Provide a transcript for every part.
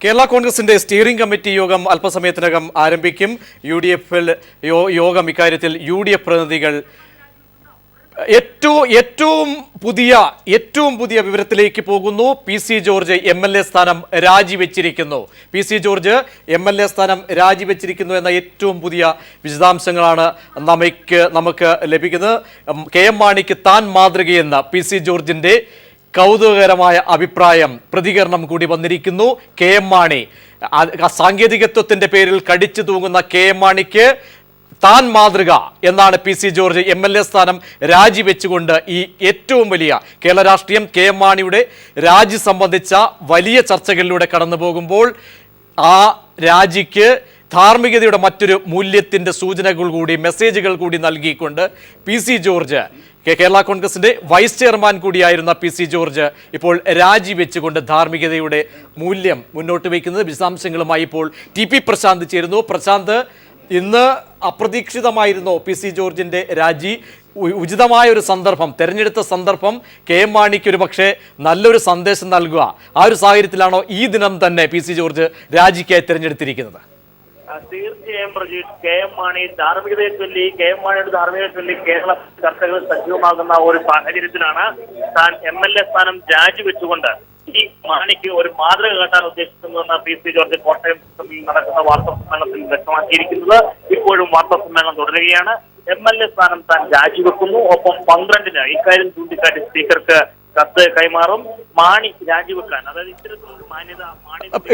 കേരള കോൺഗ്രസിന്റെ steering committee യോഗം അല്പസമയത്തിനകം ആരംഭിക്കും. UDF-ൽ യോഗം ഇക്കാര്യത്തിൽ UDF പ്രതിനിധികൾ ഏറ്റവും പുതിയ വിവരത്തിലേക്ക് പോകുന്നു. PC ജോർജ് MLA സ്ഥാനം രാജിവെച്ചിരിക്കുന്നു. PC ജോർജ് MLA സ്ഥാനം രാജിവെച്ചിരിക്കുന്നു എന്ന ഏറ്റവും പുതിയ വിശദാംശങ്ങളാണ് നമുക്ക് ലഭിക്കുന്നത്. KM മാണിക്ക് താൻ മാതൃകയെന്ന PC ജോർജിന്റെ കൗതുകകരമായ അഭിപ്രായം പ്രതികരണം കൂടി വന്നിരിക്കുന്നു. KM മാണി സാങ്കേതികത്വത്തിന്റെ പേരിൽ കടിച്ചു തൂങ്ങുന്ന KM മാണിക്ക് താൻ മാതൃക എന്നാണ് PC ജോർജ് MLA സ്ഥാനം രാജിവെച്ചുകൊണ്ട് ഈ ഏറ്റവും വലിയ കേരള രാഷ്ട്രീയം KM മാണിയുടെ രാജി സംബന്ധിച്ച വലിയ ചർച്ചകളിലൂടെ കടന്നു പോകുമ്പോൾ ആ രാജിക്ക് ധാർമ്മികതയുടെ മറ്റൊരു മൂല്യത്തിന്റെ സൂചനകൾ കൂടി മെസ്സേജുകൾ കൂടി നൽകിക്കൊണ്ട് PC ജോർജ് കേരള കോൺഗ്രസിന്റെ വൈസ് ചെയർമാൻ കൂടിയായിരുന്ന PC ജോർജ് ഇപ്പോൾ രാജിവെച്ചുകൊണ്ട് ധാർമ്മികതയുടെ മൂല്യം മുന്നോട്ട് വയ്ക്കുന്നത്. വിശദാംശങ്ങളുമായി ഇപ്പോൾ TP പ്രശാന്ത് ചേരുന്നു. പ്രശാന്ത്, ഇന്ന് അപ്രതീക്ഷിതമായിരുന്നു PC ജോർജിന്റെ രാജി. ഉചിതമായ ഒരു സന്ദർഭം, തെരഞ്ഞെടുത്ത സന്ദർഭം KM മാണിക്ക് ഒരു പക്ഷേ നല്ലൊരു സന്ദേശം നൽകുക. ആ ഒരു സാഹചര്യത്തിലാണോ ഈ ദിനം തന്നെ PC ജോർജ് രാജിക്കായി തെരഞ്ഞെടുത്തിരിക്കുന്നത്? തീർച്ചയായും പ്രജീഷ്, KM മാണി ധാർമ്മികതയെ ചൊല്ലി കേരള ചർച്ചകൾ സജീവമാകുന്ന ഒരു സാഹചര്യത്തിലാണ് താൻ MLA സ്ഥാനം രാജിവെച്ചുകൊണ്ട് ഈ മാണിക്ക് ഒരു മാതൃക കാട്ടാൻ ഉദ്ദേശിക്കുന്നതെന്ന് PC ജോർജ് കോട്ടയം നടക്കുന്ന വാർത്താ സമ്മേളനത്തിൽ വ്യക്തമാക്കിയിരിക്കുന്നത്. ഇപ്പോഴും വാർത്താ സമ്മേളനം തുടരുകയാണ്. MLA സ്ഥാനം താൻ രാജിവെക്കുന്നു. ഒപ്പം 12-ന് ഇക്കാര്യം ചൂണ്ടിക്കാട്ടി സ്പീക്കർക്ക് കത്ത് കൈമാറും. മാണി രാജിവെക്കാൻ, അതായത് ഇത്തരത്തിലൊരു മാന്യത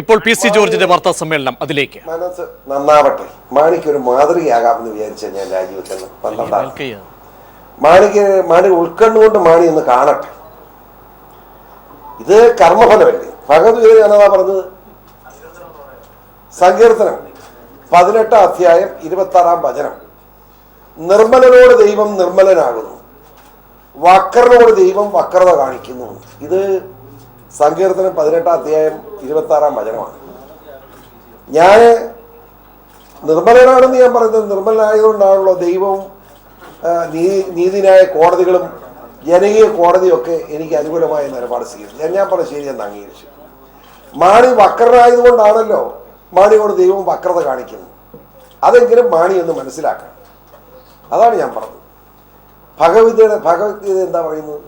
ഇപ്പോൾ PC ജോർജിന്റെ വാർത്താ സമ്മേളനം അതിലേക്ക്. മനസ്സ് നന്നാവട്ടെ, മാണിക്ക് ഒരു മാതൃകയാകാമെന്ന് വിചാരിച്ച ഞാൻ രാജിവെക്കുന്നു. 12 മാണി ഉൾക്കണ്ണുകൊണ്ട് മാണി ഒന്ന് കാണട്ടെ. ഇത് കർമ്മഫലമല്ലേ? ഭഗവത്ഗീത ഞാനതാ പറഞ്ഞത്. സങ്കീർത്തനം 18 അധ്യായം 26 വചനം, നിർമ്മലനോട് ദൈവം നിർമ്മലനാകുന്നു, വക്രനോട് ദൈവം വക്രത കാണിക്കുന്നു. ഇത് സങ്കീർത്തനം 18 അധ്യായം 26 വചനമാണ്. ഞാൻ നിർമ്മലനാണെന്ന് ഞാൻ പറയുന്നത് നിർമ്മലനായതുകൊണ്ടാണല്ലോ ദൈവവും നീതിന്യായ കോടതികളും ജനകീയ കോടതിയൊക്കെ എനിക്ക് അനുകൂലമായ നിലപാട് സ്വീകരിച്ചു. ഞാൻ പറഞ്ഞ ശരിയെന്ന് അംഗീകരിച്ചു. മാണി വക്രനായതുകൊണ്ടാണല്ലോ മാണിയോട് ദൈവം വക്രത കാണിക്കുന്നത്. അതെങ്കിലും മാണി എന്ന് മനസ്സിലാക്കണം. അതാണ് ഞാൻ പറഞ്ഞത്. ഭഗവത്ഗീത എന്താ പറയുന്നത്?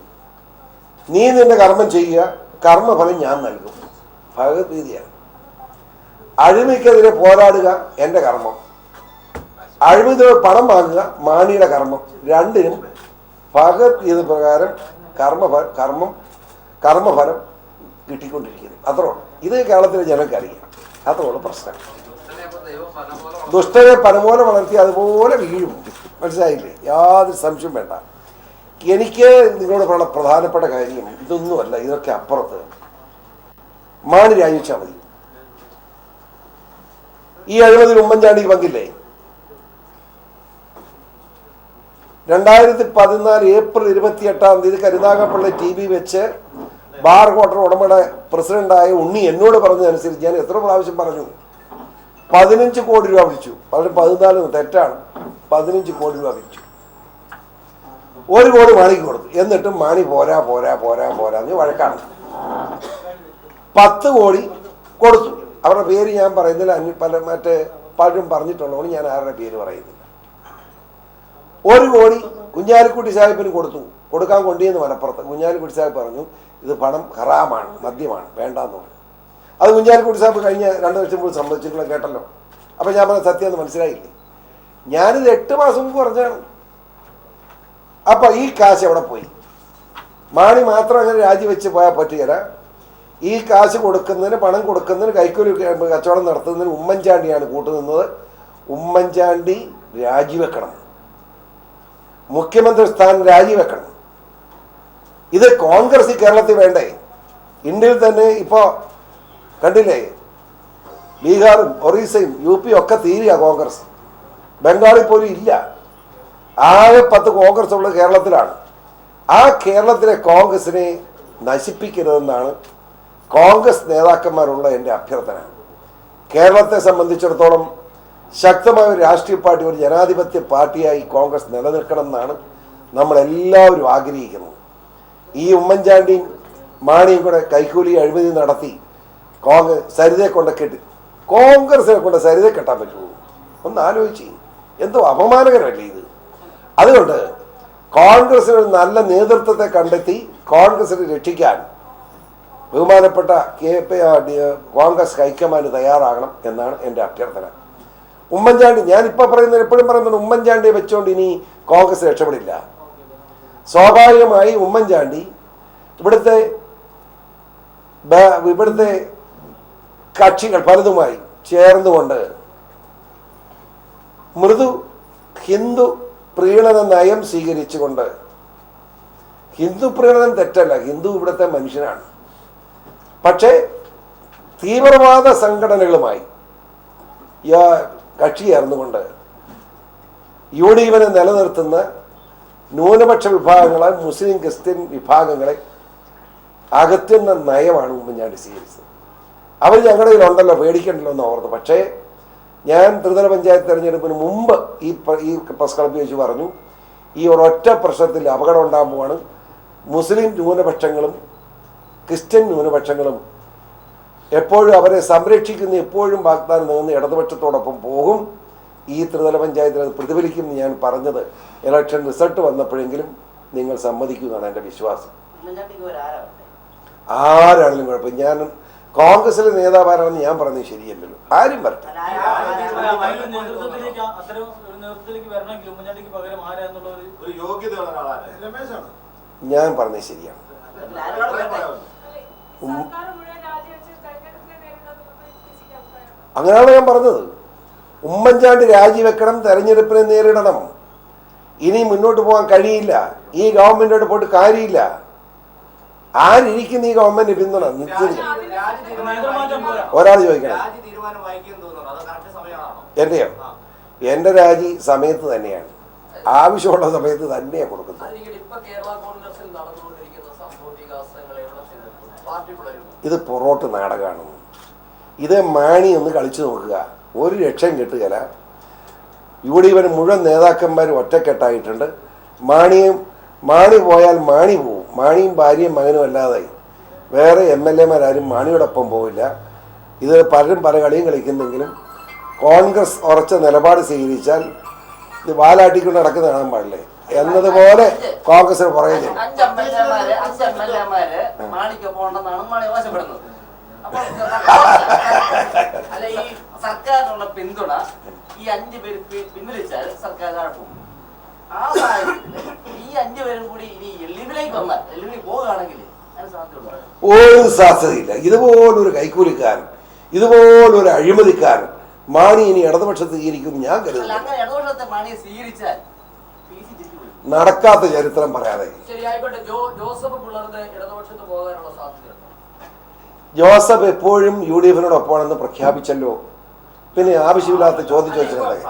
നീ നിന്റെ കർമ്മം ചെയ്യുക, കർമ്മഫലം ഞാൻ നൽകും. ഭഗവത്ഗീതയാണ്. അഴിമതിക്കെതിരെ പോരാടുക എൻ്റെ കർമ്മം, അഴിമതിയോട് പണം വാങ്ങുക മാണിയുടെ കർമ്മം. രണ്ടിനും ഭഗവത്ഗീത പ്രകാരം കർമ്മഫലം കിട്ടിക്കൊണ്ടിരിക്കുന്നു. അത്രേ ഉള്ളൂ. ഇത് കേരളത്തിലെ ജനങ്ങൾക്ക് അറിയാം. അത്രേ ഉള്ളൂ പ്രശ്നം. ദുഷ്ടനെ പനപോലെ വളർത്തി അതുപോലെ വീഴും. മനസ്സിലായില്ലേ? യാതൊരു സംശയം വേണ്ട. എനിക്ക് നിങ്ങളോട് പറയുന്ന പ്രധാനപ്പെട്ട കാര്യം ഇതൊന്നുമല്ല. ഇതൊക്കെ അപ്പുറത്ത് മാണി രാജിവെച്ചാൽ മതി. ഈ അഴിമതിയിൽ ഉമ്മൻചാണ്ടിക്ക് പങ്കില്ലേ? 2014 ഏപ്രിൽ 28 കരുനാഗപ്പള്ളി TV വെച്ച് ബാർ ക്വാർട്ടർ ഉടമയുടെ പ്രസിഡന്റായ ഉണ്ണി എന്നോട് പറഞ്ഞതനുസരിച്ച് ഞാൻ എത്ര പ്രാവശ്യം പറഞ്ഞു? 15 കോടി രൂപ പിടിച്ചു. 14 തെറ്റാണ്. 15 കോടി രൂപ പിടിച്ചു. 1 കോടി മാണിക്ക് കൊടുത്തു. എന്നിട്ടും മാണി പോരാ വഴക്കാണ്. 10 കോടി കൊടുത്തു. അവരുടെ പേര് ഞാൻ പറയുന്നില്ല. പലരും പറഞ്ഞിട്ടുള്ളതുകൊണ്ട് ഞാൻ ആരുടെ പേര് പറയുന്നില്ല. 1 കോടി കുഞ്ഞാലിക്കുട്ടി സാഹിബിന് കൊടുക്കാൻ കൊണ്ടിയെന്ന് മലപ്പുറത്ത്. കുഞ്ഞാലിക്കുട്ടി സാഹിബ് പറഞ്ഞു ഇത് പണം ഹറാമാണ്, മദ്യമാണ്, വേണ്ടാന്ന് പറഞ്ഞു. അത് കുഞ്ഞാലിക്കുട്ടി സാഹിബ് കഴിഞ്ഞ 2 വർഷം മുമ്പ് സമ്മതിച്ചിട്ടുള്ള കേട്ടല്ലോ. അപ്പം ഞാൻ പറഞ്ഞ സത്യം എന്ന് മനസ്സിലായില്ലേ? ഞാനിത് 8 മാസം മുമ്പ് പറഞ്ഞാണ്. അപ്പം ഈ കാശ് എവിടെ പോയി? മാണി മാത്രം അങ്ങനെ രാജിവെച്ച് പോയാൽ പറ്റുകയില്ല. ഈ കാശ് കൊടുക്കുന്നതിന്, പണം കൊടുക്കുന്നതിന്, കൈക്കൂലി കച്ചവടം നടത്തുന്നതിന് ഉമ്മൻചാണ്ടിയാണ് കൂട്ടുനിന്നത്. ഉമ്മൻചാണ്ടി രാജിവെക്കണം. മുഖ്യമന്ത്രി സ്ഥാനം രാജിവെക്കണം. ഇത് കോൺഗ്രസ് കേരളത്തിൽ വേണ്ടേ? ഇന്ത്യയിൽ തന്നെ ഇപ്പോൾ കണ്ടില്ലേ? ബീഹാറും ഒറീസയും UP ഒക്കെ തീരുക കോൺഗ്രസ്. ബംഗാളിൽ പോലും ഇല്ല. ആകെ 10 കോൺഗ്രസ് ഉള്ളത് കേരളത്തിലാണ്. ആ കേരളത്തിലെ കോൺഗ്രസിനെ നശിപ്പിക്കരുതെന്നാണ് കോൺഗ്രസ് നേതാക്കന്മാരുള്ള എൻ്റെ അഭ്യർത്ഥന. കേരളത്തെ സംബന്ധിച്ചിടത്തോളം ശക്തമായ ഒരു രാഷ്ട്രീയ പാർട്ടി, ഒരു ജനാധിപത്യ പാർട്ടിയായി കോൺഗ്രസ് നിലനിൽക്കണം എന്നാണ് നമ്മളെല്ലാവരും ആഗ്രഹിക്കുന്നത്. ഈ ഉമ്മൻചാണ്ടിയും മാണിയും കൂടെ കൈക്കൂലി അഴിമതി നടത്തി സരിതയെ കൊണ്ട് കെട്ടി കോൺഗ്രസിനെ കൊണ്ട് സരിതയെ കെട്ടാൻ പറ്റുമോ? ഒന്ന് ആലോചിച്ച്. എന്തോ അപമാനകരമല്ലേ ഇത്? അതുകൊണ്ട് കോൺഗ്രസിന് ഒരു നല്ല നേതൃത്വത്തെ കണ്ടെത്തി കോൺഗ്രസിനെ രക്ഷിക്കാൻ ബഹുമാനപ്പെട്ട കോൺഗ്രസ് ഹൈക്കമാൻഡ് തയ്യാറാകണം എന്നാണ് എൻ്റെ അഭ്യർത്ഥന. ഉമ്മൻചാണ്ടി, ഞാനിപ്പോൾ പറയുന്നത് എപ്പോഴും പറയുന്നത്, ഉമ്മൻചാണ്ടിയെ വെച്ചുകൊണ്ട് ഇനി കോൺഗ്രസ് രക്ഷപ്പെടില്ല. സ്വാഭാവികമായി ഉമ്മൻചാണ്ടി ഇവിടുത്തെ കക്ഷികൾ പലതുമായി ചേർന്നുകൊണ്ട് മൃദു ഹിന്ദു പ്രീണന നയം സ്വീകരിച്ചുകൊണ്ട്, ഹിന്ദു പ്രീണനം തെറ്റല്ല, ഹിന്ദു ഇവിടുത്തെ മനുഷ്യനാണ്, പക്ഷേ തീവ്രവാദ സംഘടനകളുമായി കക്ഷി ചേർന്നുകൊണ്ട് UDFനെ നിലനിർത്തുന്ന ന്യൂനപക്ഷ വിഭാഗങ്ങളെ, മുസ്ലിം ക്രിസ്ത്യൻ വിഭാഗങ്ങളെ അകറ്റുന്ന നയമാണ് ഉമ്മൻചാണ്ടി സ്വീകരിച്ചത്. അവർ ഞങ്ങളുടെ ഇതിലുണ്ടല്ലോ, പേടിക്കണ്ടല്ലോ എന്ന് ഓർത്തു. പക്ഷേ ഞാൻ ത്രിതല പഞ്ചായത്ത് തെരഞ്ഞെടുപ്പിന് മുമ്പ് ഈ പ്രസ് ക്ലബ്ബിൽ വെച്ച് പറഞ്ഞു, ഈ ഒരൊറ്റ പ്രശ്നത്തിൽ അപകടം ഉണ്ടാകാൻ പോവാണ്. മുസ്ലിം ന്യൂനപക്ഷങ്ങളും ക്രിസ്ത്യൻ ന്യൂനപക്ഷങ്ങളും എപ്പോഴും അവരെ സംരക്ഷിക്കുന്ന, എപ്പോഴും വാഗ്ദാനം നൽകുന്ന ഇടതുപക്ഷത്തോടൊപ്പം പോകും. ഈ ത്രിതല പഞ്ചായത്തിൽ അത് പ്രതിഫലിക്കും ഞാൻ പറഞ്ഞത് ഇലക്ഷൻ റിസൾട്ട് വന്നപ്പോഴെങ്കിലും നിങ്ങൾ സമ്മതിക്കുമെന്നാണ് എൻ്റെ വിശ്വാസം. ആരാണെങ്കിലും കുഴപ്പം. ഞാൻ കോൺഗ്രസിലെ നേതാവാരാണെന്ന് ഞാൻ പറഞ്ഞത് ശരിയല്ലല്ലോ, ആരും പറഞ്ഞു. ഞാൻ പറഞ്ഞത് ശരിയാണ്. അങ്ങനെയാണ് ഞാൻ പറഞ്ഞത്. ഉമ്മൻചാണ്ടി രാജിവെക്കണം, തെരഞ്ഞെടുപ്പിനെ നേരിടണം. ഇനി മുന്നോട്ട് പോകാൻ കഴിയില്ല. ഈ ഗവൺമെന്റിനോട് പോയിട്ട് കാര്യമില്ല. ആരിയ്ക്കുന്ന ഈ ഗവൺമെന്റ് പിന്തുണ ഒരാൾ ചോദിക്കണം. എന്റെയോ? എന്റെ രാജി സമയത്ത് തന്നെയാണ്, ആവശ്യമുള്ള സമയത്ത് തന്നെയാണ് കൊടുക്കുന്നത്. ഇത് പൊറോട്ട് നാടകമാണ്. ഇത് മാണി ഒന്ന് കളിച്ചു നോക്കുക, ഒരു രക്ഷയും കിട്ടുകയില്ല. UDFന് മുഴുവൻ നേതാക്കന്മാരും ഒറ്റക്കെട്ടായിട്ടുണ്ട്. മാണി പോയാൽ മാണി പോവും. മാണിയും ഭാര്യയും മകനും അല്ലാതെ വേറെ MLA-മാരും മാണിയോടൊപ്പം പോവില്ല. ഇത് പലരും പല കളിയും കളിക്കുന്നെങ്കിലും കോൺഗ്രസ് ഉറച്ച നിലപാട് സ്വീകരിച്ചാൽ ഇത് വാലാട്ടിക്കൊണ്ട് നടക്കുന്ന കാണാൻ പാടില്ലേ എന്നതുപോലെ കോൺഗ്രസിന് പുറകെ ചെയ്യും. സർക്കാരിനുള്ള പിന്തുണ ഈ 5 പേര് പിൻവലിച്ചാൽ സർക്കാർ പോകും. ആ ഈ 5 പേരും കൂടി ഇനി എല്ലിവിലേക്ക് വന്നാൽ, എല്ലിവിലേക്ക് പോവുകയാണെങ്കിൽ ഒരു സാധ്യതയില്ല. ഇതുപോലൊരു കൈക്കൂലിക്കാരൻ, ഇതുപോലൊരു അഴിമതിക്കാരൻ മാണി ഇനി ഇടതുപക്ഷത്ത് സ്വീകരിക്കും ഞാൻ കരുതുന്നു. നടക്കാത്ത ചരിത്രം പറയാതെ. ജോസഫ് എപ്പോഴും UDFനോടൊപ്പമാണെന്ന് പ്രഖ്യാപിച്ചല്ലോ, പിന്നെ ആവശ്യമില്ലാത്ത ചോദ്യം ചോദിച്ചിട്ടുണ്ടായി.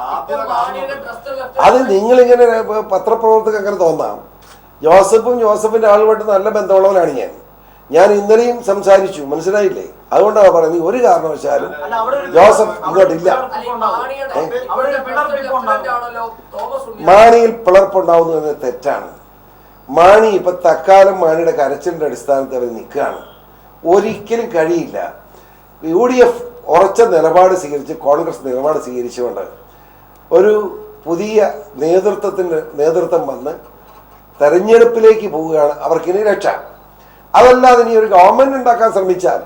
അത് നിങ്ങളിങ്ങനെ പത്രപ്രവർത്തകർക്ക് അങ്ങനെ തോന്നാം. ജോസഫിന്റെ ആളുമായിട്ട് നല്ല ബന്ധമുള്ളവനാണ് ഞാൻ ഇന്നലെയും സംസാരിച്ചു, മനസ്സിലായില്ലേ? അതുകൊണ്ടാണ് പറയുന്നത് ഒരു കാരണവശാലും ജോസഫ് ഇങ്ങോട്ടില്ല. മാണിയിൽ പിളർപ്പുണ്ടാവുന്നത് തെറ്റാണ്. മാണി ഇപ്പൊ തൽക്കാലം മാണിയുടെ കരച്ചിലിന്റെ അടിസ്ഥാനത്തിൽ അവർ നിൽക്കുകയാണ്. ഒരിക്കലും കഴിയില്ല. UDF ഉറച്ച നിലപാട് സ്വീകരിച്ച്, കോൺഗ്രസ് നിലപാട് സ്വീകരിച്ചുകൊണ്ട് ഒരു പുതിയ നേതൃത്വം വന്ന് തെരഞ്ഞെടുപ്പിലേക്ക് പോവുകയാണ് അവർക്കിനി രക്ഷ. അതല്ലാതെ ഇനി ഒരു ഗവൺമെന്റ് ഉണ്ടാക്കാൻ ശ്രമിച്ചാൽ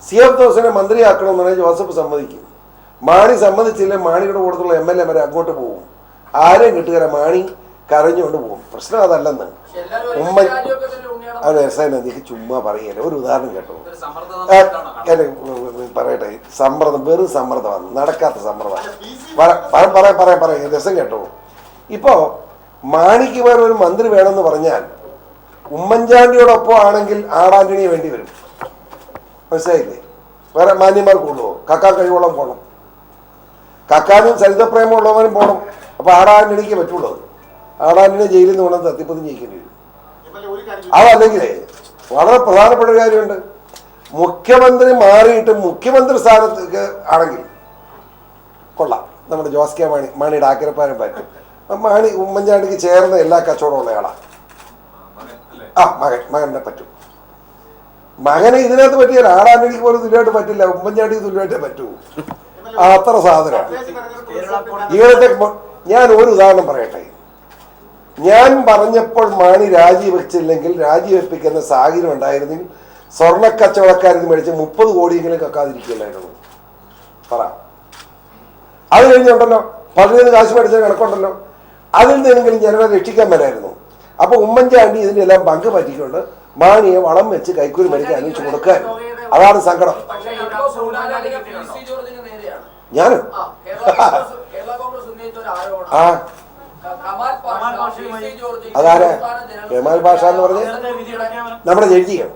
CF തോമസിനെ മന്ത്രിയാക്കണമെന്നുണ്ടെങ്കിൽ ജോസഫ് സമ്മതിക്കും. മാണി സമ്മതിച്ചില്ല, മാണിയുടെ കൂട്ടത്തിലുള്ള MLA-മാരെ അങ്ങോട്ട് പോകും. ആരെയും കിട്ടുകയില്ല, മാണി കരഞ്ഞുകൊണ്ട് പോകും. പ്രശ്നം അതല്ലെന്ന് നീക്ക് ചുമ്മാ പറയല്ലേ. ഒരു ഉദാഹരണം കേട്ടോ, പറയട്ടെ. സമ്മർദ്ദം, വെറും സമ്മർദ്ദമാണ്, നടക്കാത്ത സമ്മർദ്ദം. പറയാം രസം കേട്ടോ. ഇപ്പോ മാണിക്ക് വേറെ ഒരു മന്ത്രി വേണമെന്ന് പറഞ്ഞാൽ ഉമ്മൻചാണ്ടിയോടൊപ്പം ആണെങ്കിൽ ആടാന്റണിയെ വേണ്ടി വരും, മനസ്സിലായില്ലേ? വേറെ മാന്യന്മാർ കൂടുവോ? കക്കാൻ കഴിവോളം പോകണം. കക്കാനും സരിതപ്രേമം ഉള്ളവനും പോകണം. അപ്പൊ ആടാന്റണിക്ക് പറ്റുള്ളൂ. ആടാന്റണി ജയിലിൽ നിന്ന് വേണം തത്തിപ്പതി ജയിക്കേണ്ടി വരും. അതല്ലെങ്കിലേ വളരെ പ്രധാനപ്പെട്ട ഒരു കാര്യമുണ്ട്. മുഖ്യമന്ത്രി മാറിയിട്ട് മുഖ്യമന്ത്രി സ്ഥാനത്തേക്ക് ആണെങ്കിൽ കൊള്ളാം. നമ്മുടെ ജോസ് കെ മാണിയുടെ ആക്കിരപ്പാരം പറ്റും. മാണി ഉമ്മൻചാണ്ടിക്ക് ചേർന്ന എല്ലാ കച്ചവടമുള്ള ആളാണ്. മകനെ പറ്റും. മകനെ ഇതിനകത്ത് പറ്റിയാൽ ആടാനടിക്ക് പോലും തുല്യമായിട്ട് പറ്റില്ല, ഉമ്മൻചാണ്ടിക്ക് തുല്യമായിട്ടേ പറ്റൂ. അത്ര സാധനം ഇങ്ങനത്തെ. ഞാൻ ഒരു ഉദാഹരണം പറയട്ടെ. ഞാൻ പറഞ്ഞപ്പോൾ മാണി രാജിവെച്ചില്ലെങ്കിൽ രാജിവെപ്പിക്കുന്ന സാഹചര്യം ഉണ്ടായിരുന്നെങ്കിൽ സ്വർണ്ണക്കച്ചവടക്കാരിൽ മേടിച്ച് 30 കോടിയെങ്കിലും കക്കാതിരിക്കില്ലായിരുന്നു. പറ. അത് കഴിഞ്ഞുണ്ടല്ലോ 15 കാശ് മേടിച്ച കണക്കുണ്ടല്ലോ, അതിൽ നിന്നെങ്കിലും ജനങ്ങളെ രക്ഷിക്കാൻ വരായിരുന്നു. അപ്പൊ ഉമ്മൻചാണ്ടി ഇതിന്റെ എല്ലാം പങ്ക് പറ്റിക്കൊണ്ട് മാണിയെ വളം വെച്ച് കൈക്കൂലി മേടിക്കാൻ അനുവദിച്ചു കൊടുക്കാൻ. അതാണ് സങ്കടം. ഞാനും ആ അതാരാ കെമാൽ പാഷ എന്ന് പറഞ്ഞ നമ്മുടെ ജഡ്ജിയാണ്.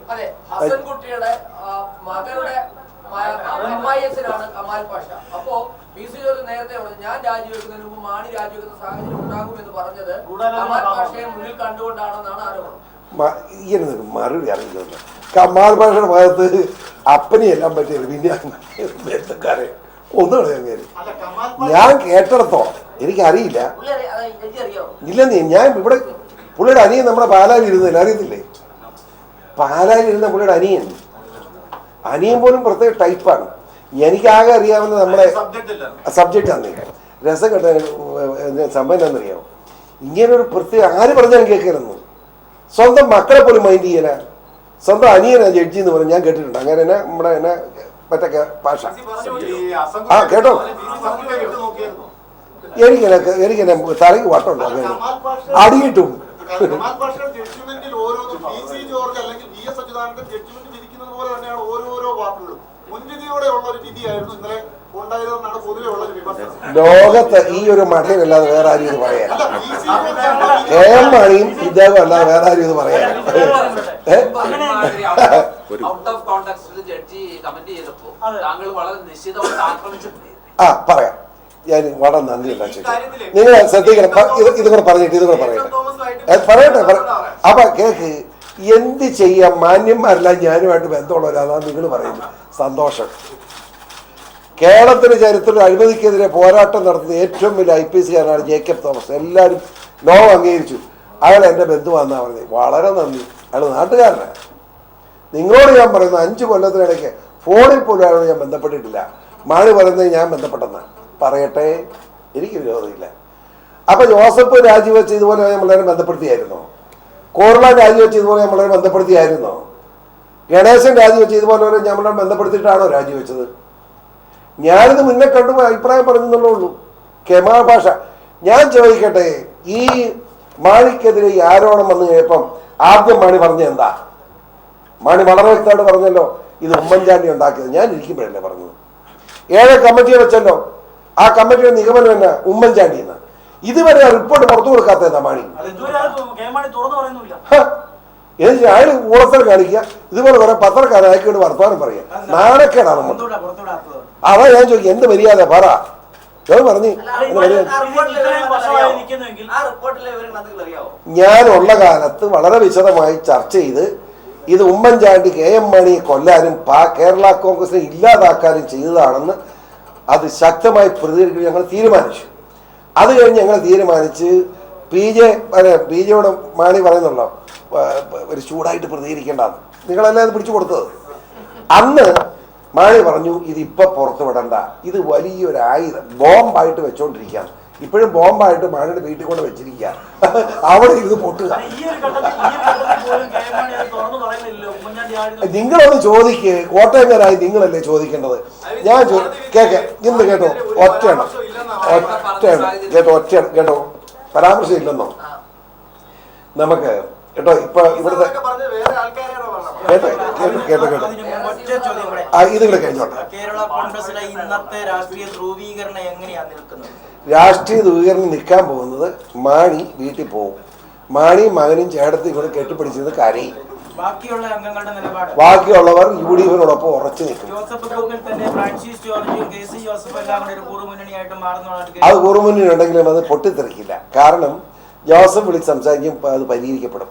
കമാൽ പാഷ. അപ്പോ PC ജോർജ് നേരത്തെ ഞാൻ രാജിവെക്കുന്നതിന് മുമ്പ് മാണി രാജിവെക്കുന്ന സാഹചര്യം ഉണ്ടാകുമെന്ന് പറഞ്ഞത് കമാൽ പാഷയെ മുന്നിൽ കണ്ടുകൊണ്ടാണെന്നാണ് ആരോപണം. മറുപടി അറിയില്ല. കമാൽ പാഷയുടെ ഭാഗത്ത് അപ്പനെയെല്ലാം പറ്റിയത് പിന്നെ ബന്ധക്കാരെ ഒന്നും കയറി. ഞാൻ കേട്ടിടത്തോളം എനിക്കറിയില്ല. ഇല്ലെന്നേ, ഞാൻ ഇവിടെ പുള്ളിയുടെ അനിയൻ നമ്മുടെ പാലായിൽ ഇരുന്നില്ല, അറിയത്തില്ലേ? പാലായിൽ ഇരുന്ന പുള്ളിയുടെ അനിയൻ പോലും പ്രത്യേക ടൈപ്പാണ്. എനിക്കാകെ അറിയാവുന്ന നമ്മുടെ സബ്ജക്റ്റ് ആണ്. രസം കേട്ട സംഭവം എന്താണെന്നറിയാമോ? ഇങ്ങനൊരു പ്രത്യേക ആര് പറഞ്ഞാലും കേൾക്കരുന്നു. സ്വന്തം മക്കളെ പോലും മൈൻഡ് ചെയ്യല. സ്വന്തം അനിയനാ ജഡ്ജി എന്ന് പറഞ്ഞ് ഞാൻ കേട്ടിട്ടുണ്ട്. അങ്ങനെ തന്നെ നമ്മുടെ എന്നെ മറ്റേ ഭാഷ ആ കേട്ടോ. എനിക്കെന്നെ തലയ്ക്ക് വട്ടമുണ്ട്. അങ്ങനെ അടിയിട്ടും ലോകത്ത് ഈ ഒരു മഠയിലല്ലാതെ വേറെ ആരും ഇത് പറയാൻ, KM മാണിയും ഇദ്ദേഹം അല്ലാതെ വേറെ ആരും ഇത് പറയാൻ. ആ പറയാം. ഞാൻ വളരെ നന്ദി ഉണ്ടാക്കിയിട്ട് നിങ്ങൾ ശ്രദ്ധിക്കണം. ഇത് കൂടെ പറയട്ടെ അപ്പൊ കേക്ക്. എന്ത് ചെയ്യാം, മാന്യന്മാരെല്ലാം ഞാനുമായിട്ട് ബന്ധമുള്ളവരാണെന്നാണ് നിങ്ങൾ പറയുന്നത്. സന്തോഷം. കേരളത്തിന്റെ ചരിത്രത്തിൽ അഴിമതിക്കെതിരെ പോരാട്ടം നടത്തുന്ന ഏറ്റവും വലിയ IPS കാരനാണ് ജേക്കബ് തോമസ്. എല്ലാവരും അംഗീകരിച്ചു. അയാൾ എൻ്റെ ബന്ധുവാന്നാ പറഞ്ഞത്. വളരെ നന്ദി. അയാൾ നാട്ടുകാരനാണ്. നിങ്ങളോട് ഞാൻ പറയുന്നു, 5 കൊല്ലത്തിനിടയ്ക്ക് ഫോണിൽ പോലും അയാളോട് ഞാൻ ബന്ധപ്പെട്ടിട്ടില്ല. മാണി പറയുന്നത് ഞാൻ ബന്ധപ്പെട്ടെന്നാണ്. പറയട്ടെ, എനിക്ക് വിരോധമില്ല. അപ്പൊ ജോസഫ് രാജിവെച്ച് ഇതുപോലെ നമ്മളെ ബന്ധപ്പെടുത്തിയായിരുന്നോ? കോർള രാജിവെച്ച് ഇതുപോലെ നമ്മളെ ബന്ധപ്പെടുത്തിയായിരുന്നോ? ഗണേശൻ രാജിവെച്ച് ഇതുപോലെ നമ്മളെ ബന്ധപ്പെടുത്തിയിട്ടാണോ രാജിവെച്ചത്? ഞാനിത് മുന്നേ കണ്ടു അഭിപ്രായം പറഞ്ഞെന്നുള്ളേ ഉള്ളൂ. കെമാൽ പാഷ, ഞാൻ ചോദിക്കട്ടെ, ഈ മാണിക്കെതിരെ ഈ ആരോപണം വന്നു കഴിഞ്ഞപ്പം ആദ്യം മാണി പറഞ്ഞ എന്താ? മാണി വളരെ വ്യക്തമായിട്ട് പറഞ്ഞല്ലോ, ഇത് ഉമ്മൻചാണ്ടി ഉണ്ടാക്കിയത്. ഞാൻ ഇരിക്കുമ്പോഴല്ലേ പറഞ്ഞത്. 7 കമ്മിറ്റിയെ വെച്ചല്ലോ. ആ കമ്മിറ്റിയുടെ നിഗമനം തന്നെ ഉമ്മൻചാണ്ടി എന്ന്. ഇതുവരെ ആ റിപ്പോർട്ട് പുറത്തു കൊടുക്കാത്ത എന്താ മാണി? അയാൾ ഊളത്തരം കാണിക്കുക. ഇതുപോലെ കുറെ പത്രക്കാരെ അയക്കൊണ്ട് വർത്തമാനം പറയുക. നാണക്കേടാണ് നമ്മൾ. അതാ ഞാൻ ചോദിക്കും, എന്ത് മര്യാദ പറ. ഞാനുള്ള കാലത്ത് വളരെ വിശദമായി ചർച്ച ചെയ്ത് ഇത് ഉമ്മൻചാണ്ടി KM മാണിയെ കൊല്ലാനും കേരള കോൺഗ്രസിനെ ഇല്ലാതാക്കാനും ചെയ്തതാണെന്ന് അത് ശക്തമായി പ്രതികരിക്കാൻ ഞങ്ങൾ തീരുമാനിച്ചു. അത് കഴിഞ്ഞ് ഞങ്ങൾ തീരുമാനിച്ച് PJ-യോട് മാണി പറയുന്നുണ്ടോ ഒരു ചൂടായിട്ട് പ്രതികരിക്കേണ്ടതാണ്, നിങ്ങളെല്ലാം ഇത് പിടിച്ചു കൊടുത്തത്. അന്ന് മാണി പറഞ്ഞു ഇതിപ്പോൾ പുറത്തു വിടണ്ട, ഇത് വലിയൊരു ആയുധം ബോംബായിട്ട് വെച്ചോണ്ടിരിക്കുകയാണ്. ഇപ്പോഴും ബോംബായിട്ട് മാണിയുടെ വീട്ടിൽ കൊണ്ട് വെച്ചിരിക്കുക, അവിടെ ഇത് പൊട്ടുക. നിങ്ങളൊന്ന് ചോദിക്ക്, കോട്ടയംകാരായി നിങ്ങളല്ലേ ചോദിക്കേണ്ടത്. ഞാൻ കേട്ടോ, ഒറ്റയാണ് കേട്ടോ, പരാമർശം ഇല്ലെന്നോ നമുക്ക് കേട്ടോ. ഇപ്പൊ ഇവിടുത്തെ കേട്ടോ ഇത് കൂടെ കഴിഞ്ഞോട്ടെ. കേരള കോൺഗ്രസിലെ ഇന്നത്തെ രാഷ്ട്രീയ ധ്രുവീകരണം എങ്ങനെയാണ് നിൽക്കുന്നത്? രാഷ്ട്രീയ ധ്രുവീകരണം നിൽക്കാൻ പോകുന്നത് മാണി വീട്ടിൽ പോകും. മാണിയും മകനും ചേട്ടത്തിൽ കൂടെ കെട്ടിപ്പിടിച്ചിരുന്ന് കരയും. ബാക്കിയുള്ള അംഗങ്ങളുടെ നിലപാട്, ബാക്കിയുള്ളവർ UDF-നോടൊപ്പം ഉറച്ചു നിൽക്കും. ജോസഫ് ഗ്രൂപ്പിൽ തന്നെ ഫ്രാൻസിസ് ജോർജും KC ജോസഫും എല്ലാം കൂടെ ഒരു കുറുമുന്നണിയായിട്ട് മാറുന്നതാണ്. അത് കുറുമുന്നണി ഉണ്ടെങ്കിലും അത് പൊട്ടിത്തെറിക്കില്ല. കാരണം ജോസഫ് വിളിച്ച് സംസാരിക്കും, അത് പരിഹരിക്കപ്പെടും.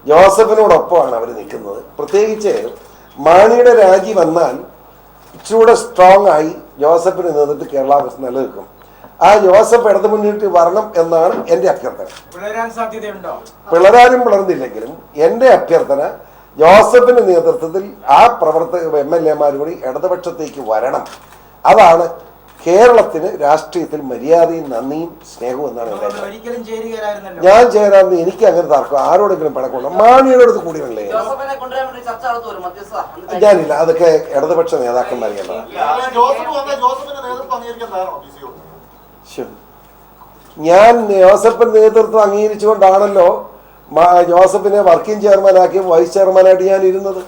ജോസഫിനോടൊപ്പമാണ് അവർ നിൽക്കുന്നത്. പ്രത്യേകിച്ച് മാണിയുടെ രാജി വന്നാൽ ഇച്ചിരൂടെ സ്ട്രോങ് ആയി ജോസഫിന് നേതൃത്വത്തിൽ കേരള കോൺഗ്രസ് നിലനിൽക്കും. ആ ജോസഫ് ഇടതു മുന്നിട്ട് വരണം എന്നാണ് എൻ്റെ അഭ്യർത്ഥന. പിളരാൻ സാധ്യതയുണ്ടോ? പിളരാനും പിളർന്നില്ലെങ്കിലും എൻ്റെ അഭ്യർത്ഥന ജോസഫിന്റെ നേതൃത്വത്തിൽ ആ പ്രവർത്തക MLA-മാർ കൂടി ഇടതുപക്ഷത്തേക്ക് വരണം. അതാണ് കേരളത്തിന് രാഷ്ട്രീയത്തിൽ മര്യാദയും നന്ദിയും സ്നേഹവും എന്നാണ് എൻ്റെ അഭിപ്രായം. ഒരിക്കലും ചേരുകയായിരുന്നല്ലോ. ഞാൻ ചേരാമെന്ന് എനിക്ക് അങ്ങനെ തർക്കം ആരോടെങ്കിലും പണക്കുണ്ടോ? മാണിയുടെ അടുത്ത് കൂടിയല്ലേ? ജോസഫിനെ കൊണ്ടുവരാൻ വേണ്ടി ചർച്ച നടത്തുമല്ലോ മധ്യസ്ഥ. ഞാനില്ല, അതൊക്കെ ഇടതുപക്ഷ നേതാക്കന്മാരിയല്ല. ഞാൻ ജോസഫിന്റെ നേതൃത്വം അംഗീകരിച്ചുകൊണ്ടാണല്ലോ ജോസഫിനെ വർക്കിംഗ് ചെയർമാനാക്കി വൈസ് ചെയർമാനായിട്ട് ഞാൻ ഇരുന്നത്.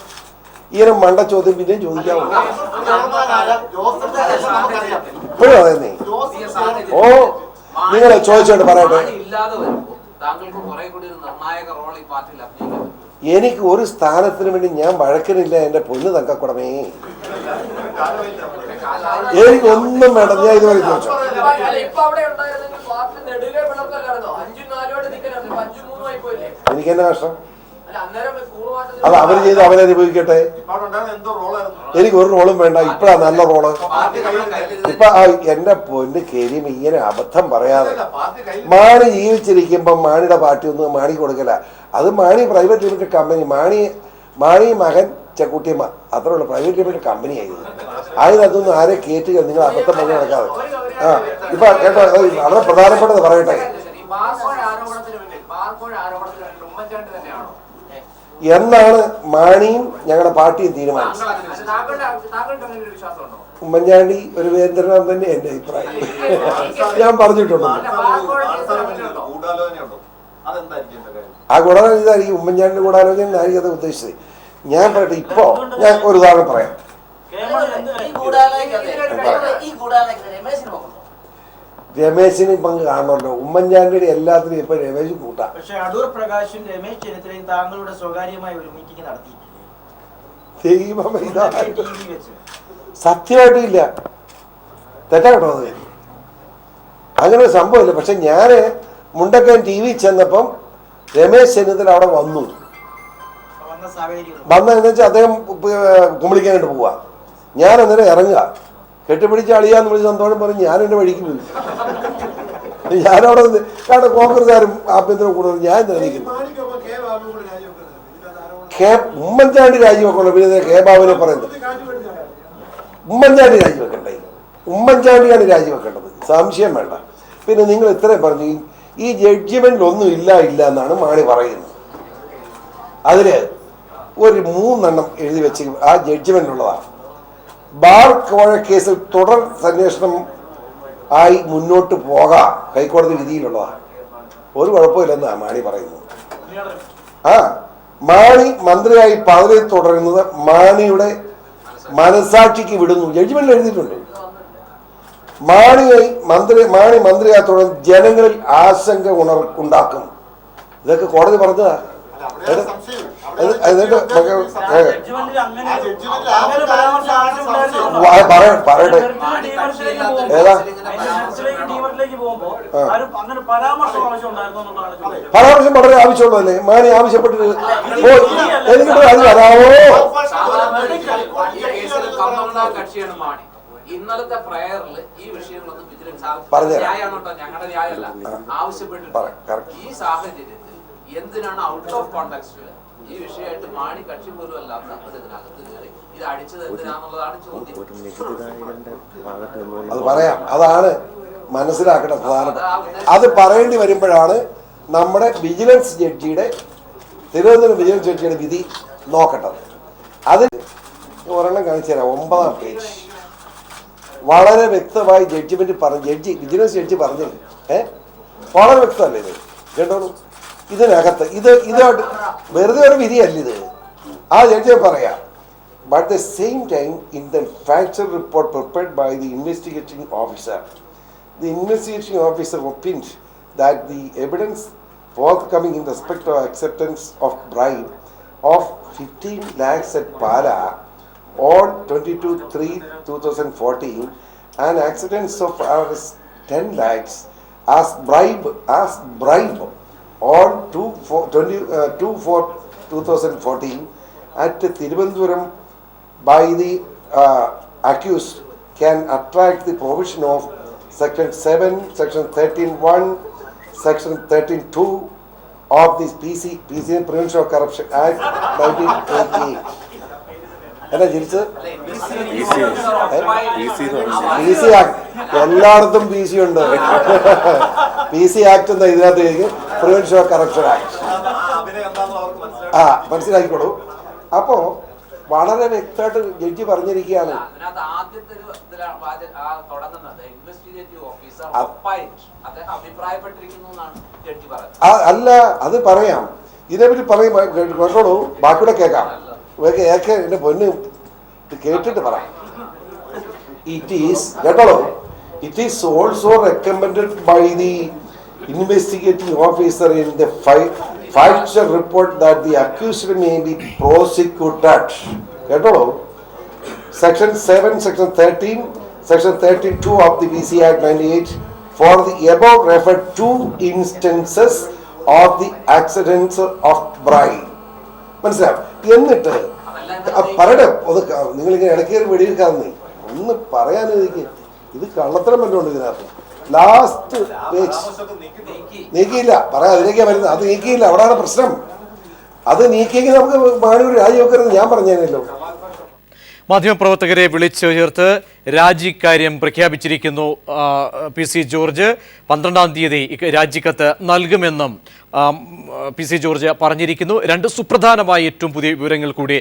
ഇങ്ങനെ മണ്ട ചോദ്യം പിന്നെയും ചോദിക്കാവുള്ളൂ. ഇപ്പോഴും അതന്നെ. ഓ, നിങ്ങൾ ചോദിച്ചോണ്ട് പറയട്ടെ. എനിക്ക് ഒരു സ്ഥാനത്തിന് വേണ്ടി ഞാൻ വഴക്കണില്ല എൻ്റെ പൊന്നു തങ്കക്കുടമേ. എനിക്കൊന്നും വേണ്ട. ഞാൻ ഇതുവരെ ചോദിച്ചോ. എനിക്കെന്നെ കഷ്ടം. അത് അവര് ചെയ്ത് അവരനുഭവിക്കട്ടെ. എനിക്ക് ഒരു റോളും വേണ്ട. ഇപ്പഴാ നല്ല റോള്. ഇപ്പൊ എന്റെ പൊന്ന് കരീം ഇങ്ങനെ അബദ്ധം പറയാതെ. മാണി ജീവിച്ചിരിക്കുമ്പോ മാണിയുടെ പാർട്ടി ഒന്നും മാണി കൊടുക്കല. അത് Mani private limited company. Mani മകൻ ചെക്കുട്ടിയമ്മ അത്രേ ഉള്ളൂ. പ്രൈവറ്റ് ലിമിറ്റഡ് കമ്പനി ആയിരുന്നു. അതിനകത്തൊന്നും ആരെ കയറ്റുക. നിങ്ങൾ അബദ്ധം പറഞ്ഞു നടക്കാതെ. ഇപ്പൊ കേട്ടോ, വളരെ പ്രധാനപ്പെട്ടത് പറയട്ടെ. എന്നാണ് മാണിയും ഞങ്ങളുടെ പാർട്ടിയും തീരുമാനിച്ചത്. ഉമ്മൻചാണ്ടി ഒരു വേന്ദ്രനാഥൻ തന്നെ എന്റെ അഭിപ്രായം. ഞാൻ പറഞ്ഞിട്ടുണ്ട്. ആ ഗുണാലോചന ഇതായിരിക്കും. ഉമ്മൻചാണ്ടി ഗുണാലോചന ആയിരിക്കും അത് ഉദ്ദേശിച്ചത്. ഞാൻ പറയട്ടെ, ഇപ്പോ ഞാൻ ഒരു ഉദാഹരണം പറയാം. രമേശിന് പങ്ക് കാണണമല്ലോ. ഉമ്മൻചാണ്ടിയുടെ എല്ലാത്തിനും ഇപ്പൊ രമേശ് കൂട്ടാം. പക്ഷെ അടൂർ പ്രകാശും രമേശ് ചെന്നിത്തലയും താങ്കളുടെ സ്വകാര്യമായ ഒരു മീറ്റിംഗ് നടത്തിയിട്ടില്ലേ? സത്യമായിട്ടും ഇല്ല. തെറ്റാട്ടോ അത്. അങ്ങനെ ഒരു സംഭവമില്ല. പക്ഷെ ഞാന് മുണ്ടക്കൻ TV ചെന്നപ്പം രമേശ് ചെന്നിത്തല അവിടെ വന്നു. വന്നതെന്ന് വെച്ചാൽ അദ്ദേഹം കുമ്പളിക്കാനായിട്ട് പോവാ. ഞാൻ അന്നേരം ഇറങ്ങുക. കെട്ടിപ്പിടിച്ച് അളിയാന്ന് വിളിച്ച് സന്തോഷം പറഞ്ഞ് ഞാൻ എൻ്റെ വഴിക്ക് പോയി. ഞാനവിടെ നിന്ന് കാരണം കോൺഗ്രസ്സുകാരും ആഭ്യന്തരം കൂടുതൽ ഞാൻ നിലനിൽക്കുന്നു. ഉമ്മൻചാണ്ടി രാജിവെക്കണം. പിന്നെ കെ ബാബുവിനെ പറയുന്നത് ഉമ്മൻചാണ്ടി രാജിവെക്കണ്ടേ? ഉമ്മൻചാണ്ടിയാണ് രാജിവെക്കേണ്ടത്, സംശയം വേണ്ട. പിന്നെ നിങ്ങൾ ഇത്രയും പറഞ്ഞു ഈ ജഡ്ജിമെന്റിൽ ഒന്നും ഇല്ല എന്നാണ് മാണി പറയുന്നത്. അതില് ഒരു 3 എണ്ണം എഴുതി വെച്ച് ആ ജഡ്ജിമെന്റിലുള്ളതാണ്. ബാർ കോഴ കേസിൽ തുടർ അന്വേഷണം ആയി മുന്നോട്ട് പോകാം ഹൈക്കോടതി വിധിയിലുള്ളതാണ്. ഒരു കുഴപ്പമില്ലെന്നാണ് മാണി പറയുന്നത്. മാണി മന്ത്രിയായി പദവി തുടരുന്നത് മാണിയുടെ മനസാക്ഷിക്ക് വിടുന്നു. ജഡ്ജിമെന്റിൽ എഴുതിയിട്ടുണ്ട്. മാണി മന്ത്രിയായി തുടർന്ന് ജനങ്ങളിൽ ആശങ്ക ഉണ്ടാക്കും. ഇതൊക്കെ കോടതി പറഞ്ഞതാ. പറയട്ടെ. ഏതാ പരാമർശം വളരെ ആവശ്യമുള്ളതല്ലേ? മാണി ആവശ്യപ്പെട്ടിട്ട് എനിക്ക് അത് വരാമോ? ഇന്നലത്തെ പ്രയറിൽ ഈ വിഷയങ്ങളൊന്നും വിജിലൻസ് ഞങ്ങളുടെ ന്യായമല്ല ആവശ്യപ്പെട്ടിട്ടുണ്ട്. ഈ സാഹചര്യത്തിൽ എന്തിനാണ് ഔട്ട് ഓഫ് കോണ്ടെക്സ്റ്റ് ഈ വിഷയമായിട്ട് മാണി കക്ഷി പോലും അല്ലാത്ത ഇതിനകത്ത് കയറി ഇത് അടിച്ചത് എന്തിനാന്നുള്ളതാണ് ചോദ്യം. അത് പറയാം. അതാണ് മനസ്സിലാക്കേണ്ട പ്രധാനപ്പെട്ട. അത് പറയേണ്ടി വരുമ്പോഴാണ് നമ്മുടെ വിജിലൻസ് ജഡ്ജിയുടെ തിരുവനന്തപുരം വിജിലൻസ് ജഡ്ജിയുടെ വിധി നോക്കേണ്ടത്. അത് ഒരെണ്ണം കാണിച്ചു തരാം. 9-ാം പേജ് വളരെ വ്യക്തമായി ജഡ്ജിമെന്റ് വിജിലൻസ് ജഡ്ജി പറഞ്ഞില്ല. വളരെ വ്യക്തമല്ലേ ഇത്? കേട്ടോളൂ. ഇതിനകത്ത് ഇതായിട്ട് വെറുതെ ഒരു വിധിയല്ല ഇത്. ആ ജഡ്ജി പറയാം. But at the same time, in the factual report prepared by the investigating officer opined that the evidence forthcoming in respect of acceptance of bribe of 15 lakhs at Pala on 22/3/2014 and acceptance of 10 lakhs as bribe on 2/4/2014 at Thiruvananthapuram by the accused can attract the provision of Section 7, Section 13(1), Section 13(2), of this PC Prevention of Corruption Act 1988. എന്നാ ചിരിച്ചത്? PC Act. എല്ലായിടത്തും PC ഉണ്ട്. PC Act എന്താ ഇതിനകത്ത് prevention of corruption act. മനസ്സിലാക്കിക്കോളൂ. അപ്പോ വളരെ വ്യക്തമായിട്ട് judge പറഞ്ഞിരിക്കുകയാണ്. അല്ല, അത് പറയാം, ഇതിനെപ്പറ്റി പറയും, കേട്ടോളൂ, ബാക്കിയൂടെ കേൾക്കാം. എന്റെ പൊന്ന് കേട്ടിട്ട് പറയാം. കേട്ടോളൂ, it is also recommended by the investigating officer in the factual report that the accused may be prosecuted. കേട്ടോളൂ, section 7, section 13, section 32 of the PC Act 98 for the above referred two instances of the accidents of bribe. മനസ്സിലാവും. എന്നിട്ട് പറയട്ടെ, നിങ്ങളിങ്ങനെ ഇടയ്ക്കേറി വെടിവെക്കാന്ന് ഒന്ന് പറയാനിരിക്കും. ഇത് കള്ളത്തരം വല്ലതുണ്ട് ഇതിനകത്ത്. Last page നീക്കിയില്ല, പറയാം, അതിലേക്കാ വരുന്നത്. അത് നീക്കിയില്ല, അവിടെയാണ് പ്രശ്നം. അത് നീക്കിയെങ്കിൽ നമുക്ക് മാണൂർ രാജിവെക്കരുത് ഞാൻ പറഞ്ഞല്ലോ. മാധ്യമപ്രവർത്തകരെ വിളിച്ചു ചേർത്ത് രാജിക്കാര്യം പ്രഖ്യാപിച്ചിരിക്കുന്നു PC ജോർജ്. 12-ാം തീയതി രാജിക്കത്ത് നൽകുമെന്നും PC ജോർജ് പറഞ്ഞിരിക്കുന്നു. രണ്ട് സുപ്രധാനമായ ഏറ്റവും പുതിയ വിവരങ്ങൾ കൂടി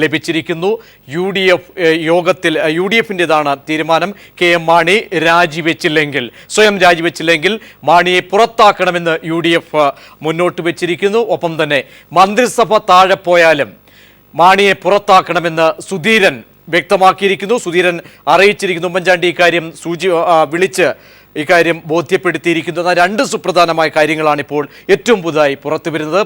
ലഭിച്ചിരിക്കുന്നു. UDF-ൻ്റെതാണ് തീരുമാനം. KM മാണി സ്വയം രാജിവെച്ചില്ലെങ്കിൽ മാണിയെ പുറത്താക്കണമെന്ന് UDF മുന്നോട്ട് വെച്ചിരിക്കുന്നു. ഒപ്പം തന്നെ മന്ത്രിസഭ താഴെ പോയാലും മാണിയെ പുറത്താക്കണമെന്ന് സുധീരൻ വ്യക്തമാക്കിയിരിക്കുന്നു. സുധീരൻ അറിയിച്ചിരിക്കുന്നു. ഉമ്മൻചാണ്ടി ഇക്കാര്യം വിളിച്ച് ഇക്കാര്യം ബോധ്യപ്പെടുത്തിയിരിക്കുന്നു. എന്ന രണ്ട് സുപ്രധാനമായ കാര്യങ്ങളാണ് ഇപ്പോൾ ഏറ്റവും പുതുതായി പുറത്തു വരുന്നത്.